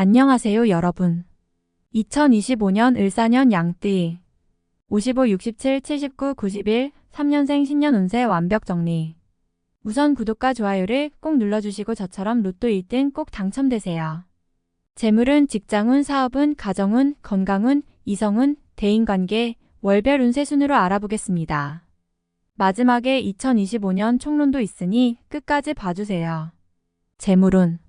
안녕하세요, 여러분. 2025년 을사년 양띠 55, 67, 79, 91, 3년생 신년 운세 완벽 정리. 우선 구독과 좋아요를 꼭 눌러주시고 저처럼 로또 1등 꼭 당첨되세요. 재물운, 직장운, 사업운, 가정운, 건강운, 이성운, 대인관계, 월별 운세 순으로 알아보겠습니다. 마지막에 2025년 총론도 있으니 끝까지 봐주세요. 재물운.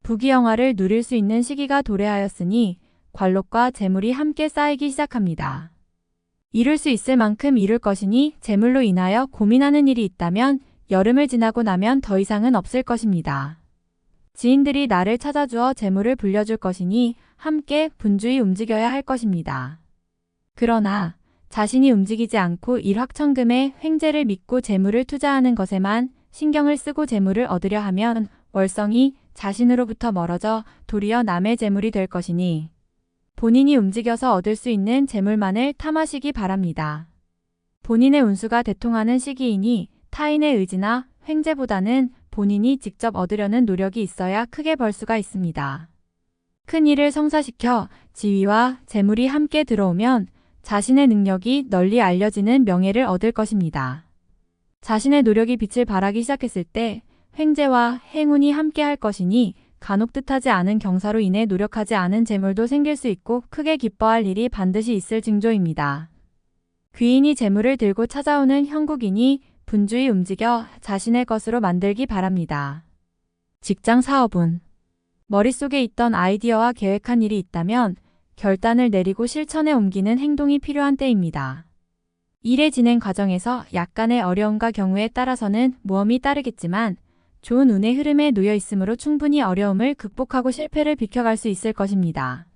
부귀영화를 누릴 수 있는 시기가 도래하였으니 관록과 재물이 함께 쌓이기 시작합니다. 이룰 수 있을 만큼 이룰 것이니 재물로 인하여 고민하는 일이 있다면 여름을 지나고 나면 더 이상은 없을 것입니다. 지인들이 나를 찾아주어 재물을 불려줄 것이니 함께 분주히 움직여야 할 것입니다. 그러나 자신이 움직이지 않고 일확천금의 횡재를 믿고 재물을 투자하는 것에만 신경을 쓰고 재물을 얻으려 하면 월성이 자신으로부터 멀어져 도리어 남의 재물이 될 것이니 본인이 움직여서 얻을 수 있는 재물만을 탐하시기 바랍니다. 본인의 운수가 대통하는 시기이니 타인의 의지나 횡재보다는 본인이 직접 얻으려는 노력이 있어야 크게 벌 수가 있습니다. 큰 일을 성사시켜 지위와 재물이 함께 들어오면 자신의 능력이 널리 알려지는 명예를 얻을 것입니다. 자신의 노력이 빛을 발하기 시작했을 때 횡재와 행운이 함께 할 것이니 간혹 뜻하지 않은 경사로 인해 노력하지 않은 재물도 생길 수 있고 크게 기뻐할 일이 반드시 있을 징조입니다. 귀인이 재물을 들고 찾아오는 형국이니 분주히 움직여 자신의 것으로 만들기 바랍니다. 직장 사업운. 머릿속에 있던 아이디어와 계획한 일이 있다면 결단을 내리고 실천에 옮기는 행동이 필요한 때입니다. 일의 진행 과정에서 약간의 어려움과 경우에 따라서는 모험이 따르겠지만 좋은 운의 흐름에 놓여 있으므로 충분히 어려움을 극복하고 실패를 비켜갈 수 있을 것입니다.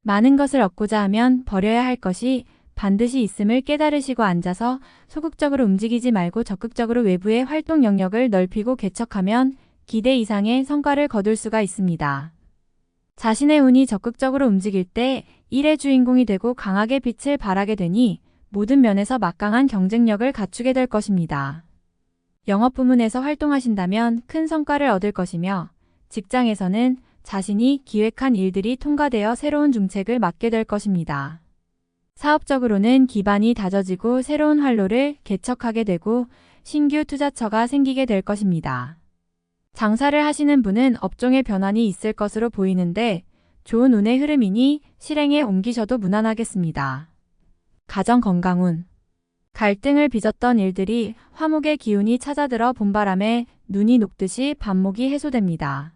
많은 것을 얻고자 하면 버려야 할 것이 반드시 있음을 깨달으시고 앉아서 소극적으로 움직이지 말고 적극적으로 외부의 활동 영역을 넓히고 개척하면 기대 이상의 성과를 거둘 수가 있습니다. 자신의 운이 적극적으로 움직일 때 일의 주인공이 되고 강하게 빛을 발하게 되니 모든 면에서 막강한 경쟁력을 갖추게 될 것입니다. 영업 부문에서 활동하신다면 큰 성과를 얻을 것이며 직장에서는 자신이 기획한 일들이 통과되어 새로운 중책을 맡게 될 것입니다. 사업적으로는 기반이 다져지고 새로운 활로를 개척하게 되고 신규 투자처가 생기게 될 것입니다. 장사를 하시는 분은 업종의 변환이 있을 것으로 보이는데 좋은 운의 흐름이니 실행에 옮기셔도 무난하겠습니다. 가정 건강운. 갈등을 빚었던 일들이 화목의 기운이 찾아들어 봄바람에 눈이 녹듯이 반목이 해소됩니다.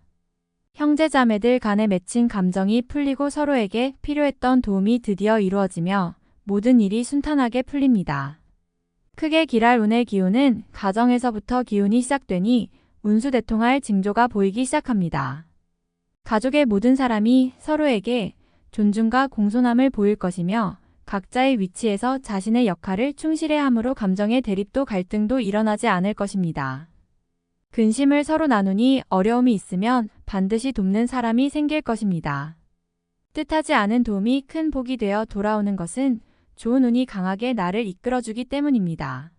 형제자매들 간에 맺힌 감정이 풀리고 서로에게 필요했던 도움이 드디어 이루어지며 모든 일이 순탄하게 풀립니다. 크게 길할 운의 기운은 가정에서부터 기운이 시작되니 운수대통할 징조가 보이기 시작합니다. 가족의 모든 사람이 서로에게 존중과 공손함을 보일 것이며 각자의 위치에서 자신의 역할을 충실해 함으로 감정의 대립도 갈등도 일어나지 않을 것입니다. 근심을 서로 나누니 어려움이 있으면 반드시 돕는 사람이 생길 것입니다. 뜻하지 않은 도움이 큰 복이 되어 돌아오는 것은 좋은 운이 강하게 나를 이끌어주기 때문입니다.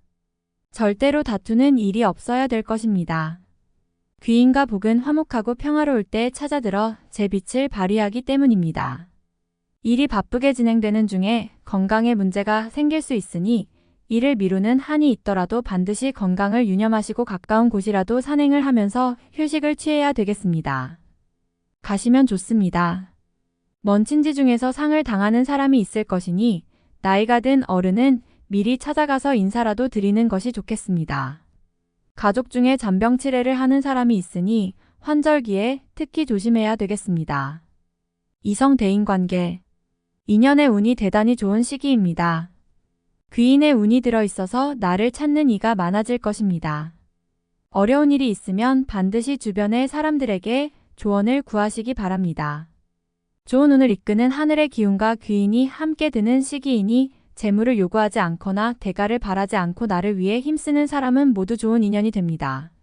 절대로 다투는 일이 없어야 될 것입니다. 귀인과 복은 화목하고 평화로울 때 찾아들어 제 빛을 발휘하기 때문입니다. 일이 바쁘게 진행되는 중에 건강에 문제가 생길 수 있으니 일을 미루는 한이 있더라도 반드시 건강을 유념하시고 가까운 곳이라도 산행을 하면서 휴식을 취해야 되겠습니다. 가시면 좋습니다. 먼 친지 중에서 상을 당하는 사람이 있을 것이니 나이가 든 어른은 미리 찾아가서 인사라도 드리는 것이 좋겠습니다. 가족 중에 잔병 치레를 하는 사람이 있으니 환절기에 특히 조심해야 되겠습니다. 이성 대인관계. 인연의 운이 대단히 좋은 시기입니다. 귀인의 운이 들어있어서 나를 찾는 이가 많아질 것입니다. 어려운 일이 있으면 반드시 주변의 사람들에게 조언을 구하시기 바랍니다. 좋은 운을 이끄는 하늘의 기운과 귀인이 함께 드는 시기이니 재물을 요구하지 않거나 대가를 바라지 않고 나를 위해 힘쓰는 사람은 모두 좋은 인연이 됩니다.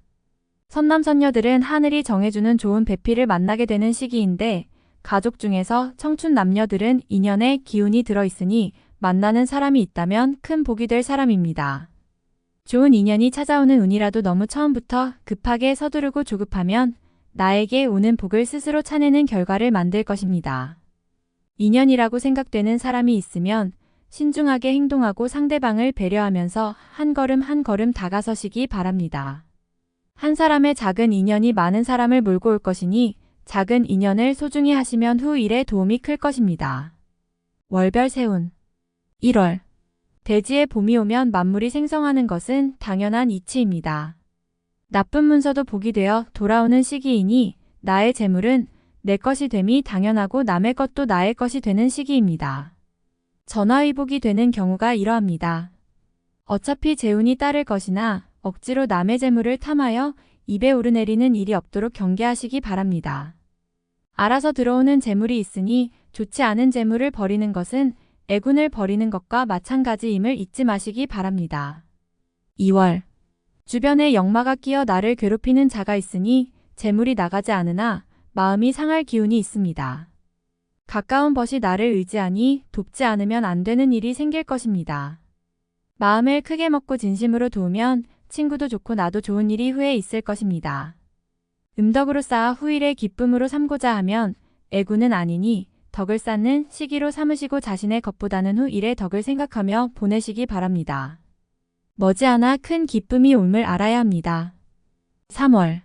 선남선녀들은 하늘이 정해주는 좋은 배필을 만나게 되는 시기인데 가족 중에서 청춘 남녀들은 인연의 기운이 들어있으니 만나는 사람이 있다면 큰 복이 될 사람입니다. 좋은 인연이 찾아오는 운이라도 너무 처음부터 급하게 서두르고 조급하면 나에게 오는 복을 스스로 차내는 결과를 만들 것입니다. 인연이라고 생각되는 사람이 있으면 신중하게 행동하고 상대방을 배려하면서 한 걸음 한 걸음 다가서시기 바랍니다. 한 사람의 작은 인연이 많은 사람을 몰고 올 것이니 작은 인연을 소중히 하시면 후 일에 도움이 클 것입니다. 월별 세운 1월 대지에 봄이 오면 만물이 생성하는 것은 당연한 이치입니다. 나쁜 문서도 복이 되어 돌아오는 시기이니 나의 재물은 내 것이 됨이 당연하고 남의 것도 나의 것이 되는 시기입니다. 전화위복이 되는 경우가 이러합니다. 어차피 재운이 따를 것이나 억지로 남의 재물을 탐하여 입에 오르내리는 일이 없도록 경계하시기 바랍니다. 알아서 들어오는 재물이 있으니 좋지 않은 재물을 버리는 것은 애군을 버리는 것과 마찬가지임을 잊지 마시기 바랍니다. 2월 주변에 역마가 끼어 나를 괴롭히는 자가 있으니 재물이 나가지 않으나 마음이 상할 기운이 있습니다. 가까운 벗이 나를 의지하니 돕지 않으면 안 되는 일이 생길 것입니다. 마음을 크게 먹고 진심으로 도우면 친구도 좋고 나도 좋은 일이 후에 있을 것입니다. 음덕으로 쌓아 후일의 기쁨으로 삼고자 하면 애군은 아니니 덕을 쌓는 시기로 삼으시고 자신의 것보다는 후 일의 덕을 생각하며 보내시기 바랍니다. 머지않아 큰 기쁨이 옴을 알아야 합니다. 3월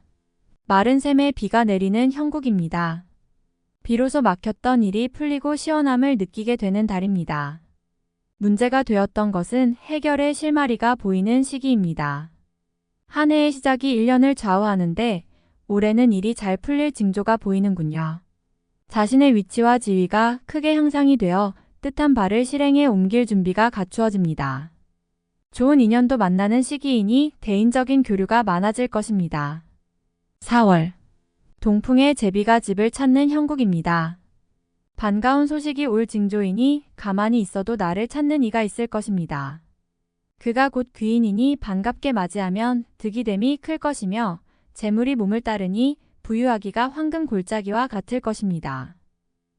마른 샘에 비가 내리는 형국입니다. 비로소 막혔던 일이 풀리고 시원함을 느끼게 되는 달입니다. 문제가 되었던 것은 해결의 실마리가 보이는 시기입니다. 한 해의 시작이 1년을 좌우하는데 올해는 일이 잘 풀릴 징조가 보이는군요. 자신의 위치와 지위가 크게 향상이 되어 뜻한 바를 실행에 옮길 준비가 갖추어집니다. 좋은 인연도 만나는 시기이니 대인적인 교류가 많아질 것입니다. 4월 동풍의 제비가 집을 찾는 형국입니다. 반가운 소식이 올 징조이니 가만히 있어도 나를 찾는 이가 있을 것입니다. 그가 곧 귀인이니 반갑게 맞이하면 득이됨이 클 것이며 재물이 몸을 따르니 부유하기가 황금 골짜기와 같을 것입니다.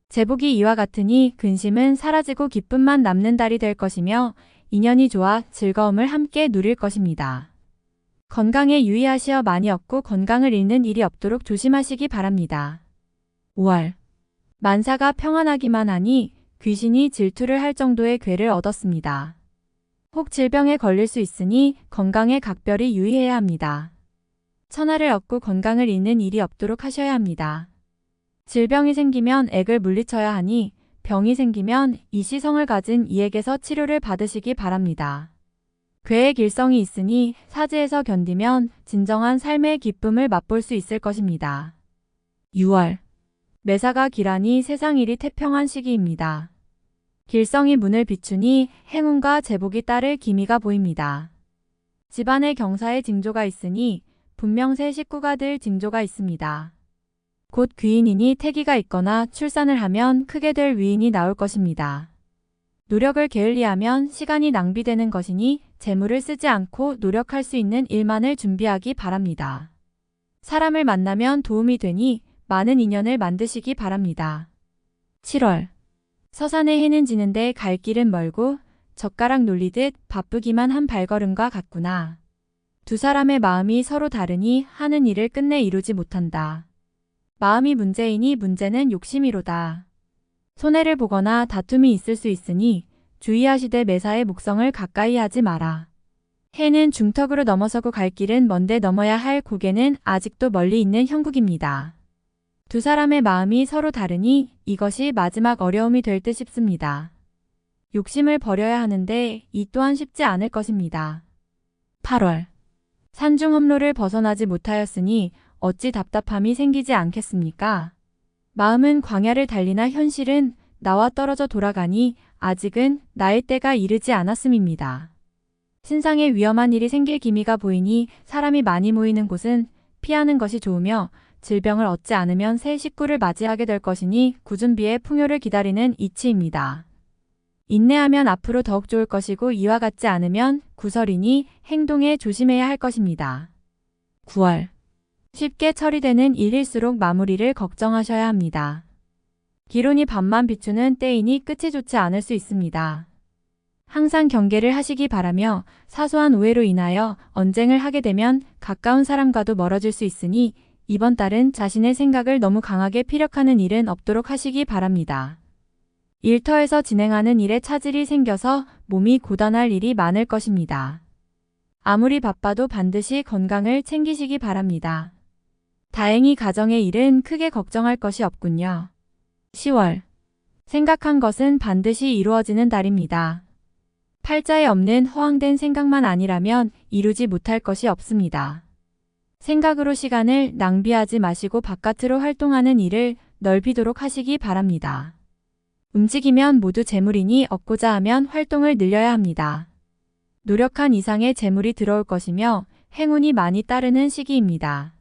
제복이 이와 같으니 근심은 사라지고 기쁨만 남는 달이 될 것이며 인연이 좋아 즐거움을 함께 누릴 것입니다. 건강에 유의하시어 많이 얻고 건강을 잃는 일이 없도록 조심하시기 바랍니다. 5월 만사가 평안하기만 하니 귀신이 질투를 할 정도의 괴를 얻었습니다. 혹 질병에 걸릴 수 있으니 건강에 각별히 유의해야 합니다. 천하를 얻고 건강을 잃는 일이 없도록 하셔야 합니다. 질병이 생기면 액을 물리쳐야 하니 병이 생기면 이시성을 가진 이에게서 치료를 받으시기 바랍니다. 괴의 길성이 있으니 사지에서 견디면 진정한 삶의 기쁨을 맛볼 수 있을 것입니다. 6월 매사가 길하니 세상 일이 태평한 시기입니다. 길성이 문을 비추니 행운과 제복이 따를 기미가 보입니다. 집안의 경사에 징조가 있으니 분명 새 식구가 될 징조가 있습니다. 곧 귀인이니 태기가 있거나 출산을 하면 크게 될 위인이 나올 것입니다. 노력을 게을리하면 시간이 낭비되는 것이니 재물을 쓰지 않고 노력할 수 있는 일만을 준비하기 바랍니다. 사람을 만나면 도움이 되니 많은 인연을 만드시기 바랍니다. 7월 서산에 해는 지는데 갈 길은 멀고 젓가락 놀리듯 바쁘기만 한 발걸음과 같구나. 두 사람의 마음이 서로 다르니 하는 일을 끝내 이루지 못한다. 마음이 문제이니 문제는 욕심이로다. 손해를 보거나 다툼이 있을 수 있으니 주의하시되 매사의 목성을 가까이 하지 마라. 해는 중턱으로 넘어서고 갈 길은 먼데 넘어야 할 고개는 아직도 멀리 있는 형국입니다. 두 사람의 마음이 서로 다르니 이것이 마지막 어려움이 될 듯 싶습니다. 욕심을 버려야 하는데 이 또한 쉽지 않을 것입니다. 8월 산중 험로를 벗어나지 못하였으니 어찌 답답함이 생기지 않겠습니까? 마음은 광야를 달리나 현실은 나와 떨어져 돌아가니 아직은 나의 때가 이르지 않았음입니다. 신상에 위험한 일이 생길 기미가 보이니 사람이 많이 모이는 곳은 피하는 것이 좋으며 질병을 얻지 않으면 새 식구를 맞이하게 될 것이니 구준비의 풍요를 기다리는 이치입니다. 인내하면 앞으로 더욱 좋을 것이고 이와 같지 않으면 구설이니 행동에 조심해야 할 것입니다. 9월 쉽게 처리되는 일일수록 마무리를 걱정하셔야 합니다. 기론이 밤만 비추는 때이니 끝이 좋지 않을 수 있습니다. 항상 경계를 하시기 바라며 사소한 오해로 인하여 언쟁을 하게 되면 가까운 사람과도 멀어질 수 있으니 이번 달은 자신의 생각을 너무 강하게 피력하는 일은 없도록 하시기 바랍니다. 일터에서 진행하는 일에 차질이 생겨서 몸이 고단할 일이 많을 것입니다. 아무리 바빠도 반드시 건강을 챙기시기 바랍니다. 다행히 가정의 일은 크게 걱정할 것이 없군요. 10월. 생각한 것은 반드시 이루어지는 달입니다. 팔자에 없는 허황된 생각만 아니라면 이루지 못할 것이 없습니다. 생각으로 시간을 낭비하지 마시고 바깥으로 활동하는 일을 넓히도록 하시기 바랍니다. 움직이면 모두 재물이니 얻고자 하면 활동을 늘려야 합니다. 노력한 이상의 재물이 들어올 것이며 행운이 많이 따르는 시기입니다.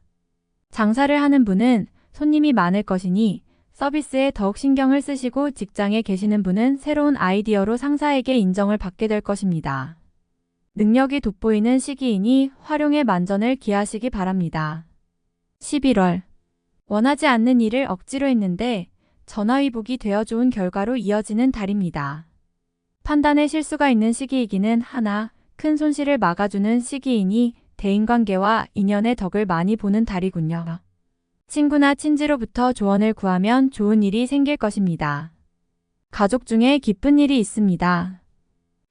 장사를 하는 분은 손님이 많을 것이니 서비스에 더욱 신경을 쓰시고 직장에 계시는 분은 새로운 아이디어로 상사에게 인정을 받게 될 것입니다. 능력이 돋보이는 시기이니 활용에 만전을 기하시기 바랍니다. 11월. 원하지 않는 일을 억지로 했는데 전화위복이 되어 좋은 결과로 이어지는 달입니다. 판단에 실수가 있는 시기이기는 하나 큰 손실을 막아주는 시기이니 대인관계와 인연의 덕을 많이 보는 달이군요. 친구나 친지로부터 조언을 구하면 좋은 일이 생길 것입니다. 가족 중에 기쁜 일이 있습니다.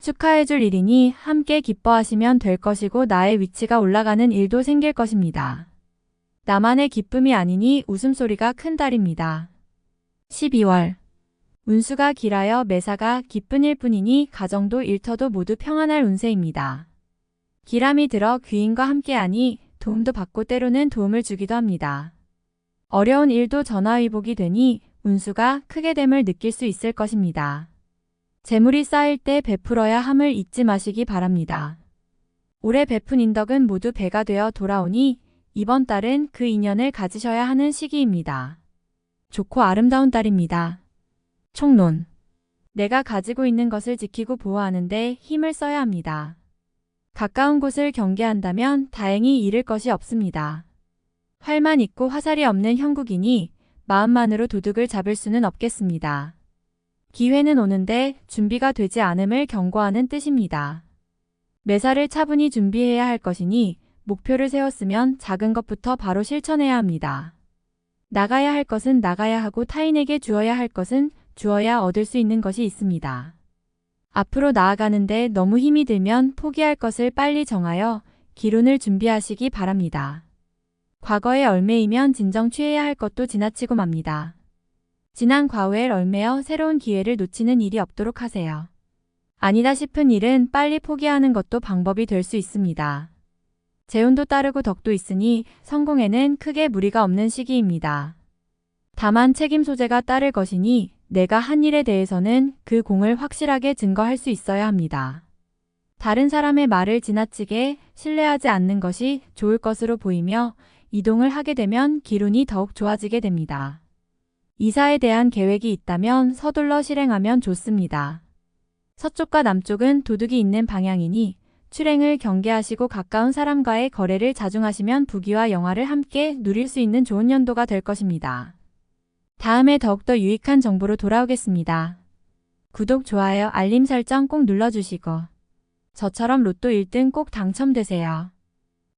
축하해줄 일이니 함께 기뻐하시면 될 것이고 나의 위치가 올라가는 일도 생길 것입니다. 나만의 기쁨이 아니니 웃음소리가 큰 달입니다. 12월. 운수가 길하여 매사가 기쁜 일뿐이니 가정도 일터도 모두 평안할 운세입니다. 기람이 들어 귀인과 함께하니 도움도 받고 때로는 도움을 주기도 합니다. 어려운 일도 전화위복이 되니 운수가 크게 됨을 느낄 수 있을 것입니다. 재물이 쌓일 때 베풀어야 함을 잊지 마시기 바랍니다. 올해 베푼 인덕은 모두 배가 되어 돌아오니 이번 달은 그 인연을 가지셔야 하는 시기입니다. 좋고 아름다운 달입니다. 총론. 내가 가지고 있는 것을 지키고 보호하는데 힘을 써야 합니다. 가까운 곳을 경계한다면 다행히 잃을 것이 없습니다. 활만 있고 화살이 없는 형국이니 마음만으로 도둑을 잡을 수는 없겠습니다. 기회는 오는데 준비가 되지 않음을 경고하는 뜻입니다. 매사를 차분히 준비해야 할 것이니 목표를 세웠으면 작은 것부터 바로 실천해야 합니다. 나가야 할 것은 나가야 하고 타인에게 주어야 할 것은 주어야 얻을 수 있는 것이 있습니다. 앞으로 나아가는데 너무 힘이 들면 포기할 것을 빨리 정하여 기론을 준비하시기 바랍니다. 과거의 얼매이면 진정 취해야 할 것도 지나치고 맙니다. 지난 과거에 얼매어 새로운 기회를 놓치는 일이 없도록 하세요. 아니다 싶은 일은 빨리 포기하는 것도 방법이 될 수 있습니다. 재운도 따르고 덕도 있으니 성공에는 크게 무리가 없는 시기입니다. 다만 책임 소재가 따를 것이니 내가 한 일에 대해서는 그 공을 확실하게 증거할 수 있어야 합니다. 다른 사람의 말을 지나치게 신뢰하지 않는 것이 좋을 것으로 보이며 이동을 하게 되면 기운이 더욱 좋아지게 됩니다. 이사에 대한 계획이 있다면 서둘러 실행하면 좋습니다. 서쪽과 남쪽은 도둑이 있는 방향이니 출행을 경계하시고 가까운 사람과의 거래를 자중하시면 부귀와 영화를 함께 누릴 수 있는 좋은 연도가 될 것입니다. 다음에 더욱더 유익한 정보로 돌아오겠습니다. 구독, 좋아요, 알림 설정 꼭 눌러주시고 저처럼 로또 1등 꼭 당첨되세요.